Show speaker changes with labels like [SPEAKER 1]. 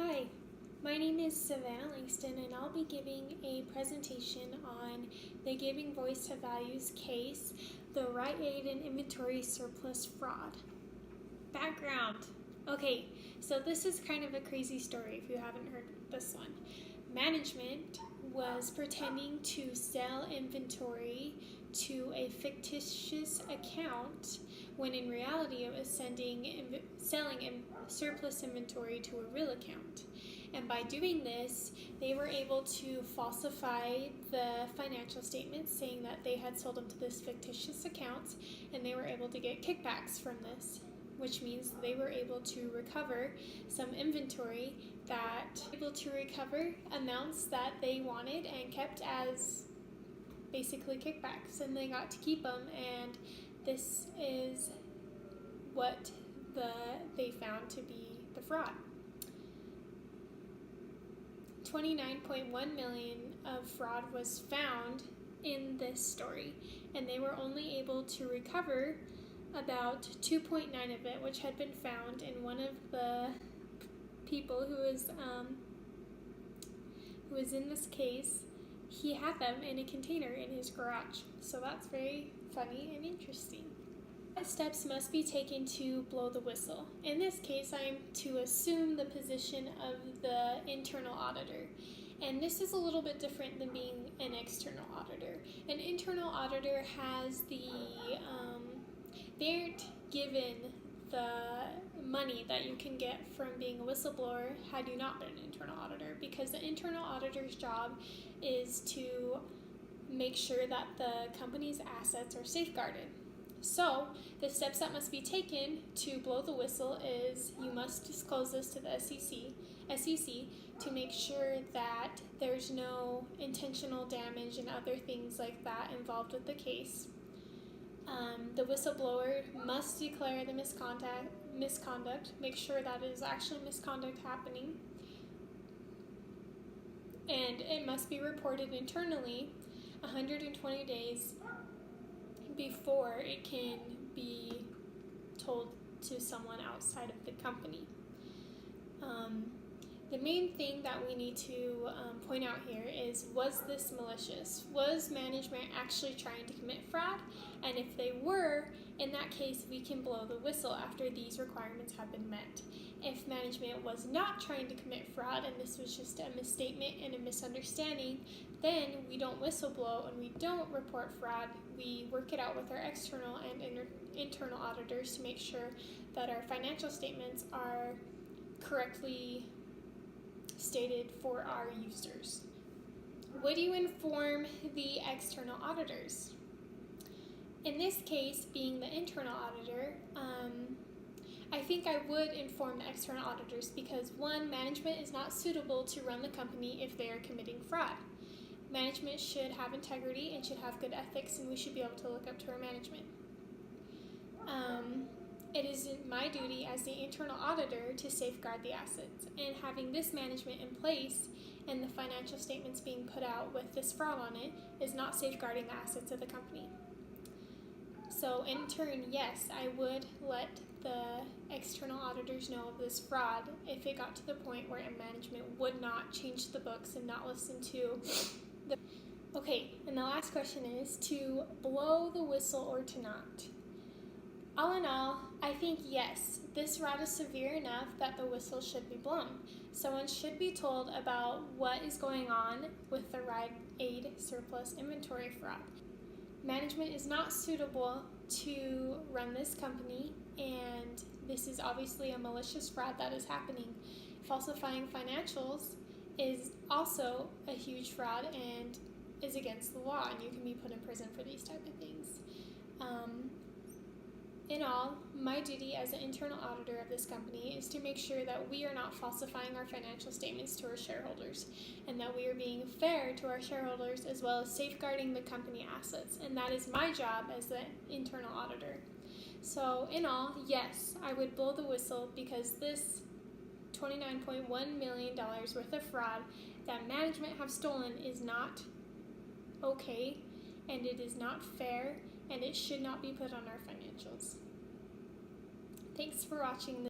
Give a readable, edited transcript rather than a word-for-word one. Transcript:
[SPEAKER 1] Hi, my name is Savannah Langston, and I'll be giving a presentation on the Giving Voice to Values case, the Rite and Inventory Surplus Fraud. Background. Okay, so this is kind of a crazy story if you haven't heard this one. Management was pretending to sell inventory to a fictitious account when in reality it was selling surplus inventory to a real account. And by doing this, they were able to falsify the financial statements saying that they had sold them to this fictitious account, and they were able to get kickbacks from this, which means they were able to recover some inventory amounts that they wanted and kept as basically kickbacks, and they got to keep them, and this is what they found to be the fraud. 29.1 million of fraud was found in this story, and they were only able to recover about 2.9 of it, which had been found in one of the people who was in this case. He had them in a container in his garage, so that's very funny and interesting. What steps must be taken to blow the whistle? In this case, I'm to assume the position of the internal auditor. And this is a little bit different than being an external auditor. An internal auditor has they aren't given the money that you can get from being a whistleblower had you not been an internal auditor, because the internal auditor's job is to make sure that the company's assets are safeguarded. So the steps that must be taken to blow the whistle is you must disclose this to the SEC to make sure that there's no intentional damage and other things like that involved with the case. The whistleblower must declare the misconduct, make sure that is actually misconduct happening, and it must be reported internally 120 days before it can be told to someone outside of the company. The main thing that we need to point out here is, was this malicious? Was management actually trying to commit fraud? And if they were, in that case, we can blow the whistle after these requirements have been met. If management was not trying to commit fraud and this was just a misstatement and a misunderstanding, then we don't whistleblow and we don't report fraud. We work it out with our external and internal auditors to make sure that our financial statements are correctly stated for our users. Would you inform the external auditors? In this case, being the internal auditor, I think I would inform the external auditors because, one, management is not suitable to run the company if they are committing fraud. Management should have integrity and should have good ethics, and we should be able to look up to our management. It is my duty as the internal auditor to safeguard the assets, and having this management in place and the financial statements being put out with this fraud on it is not safeguarding the assets of the company. So in turn, yes, I would let the external auditors know of this fraud if it got to the point where management would not change the books and not listen to the... Okay, and the last question is to blow the whistle or to not. All in all, I think yes, this fraud is severe enough that the whistle should be blown. Someone should be told about what is going on with the Rite Aid surplus inventory fraud. Management is not suitable to run this company, and this is obviously a malicious fraud that is happening. Falsifying financials is also a huge fraud and is against the law, and you can be put in prison for these type of things. In all, my duty as an internal auditor of this company is to make sure that we are not falsifying our financial statements to our shareholders, and that we are being fair to our shareholders as well as safeguarding the company assets, and that is my job as the internal auditor. So in all, yes, I would blow the whistle because this $29.1 million worth of fraud that management have stolen is not okay, and it is not fair, and it should not be put on our financials. Thanks for watching this.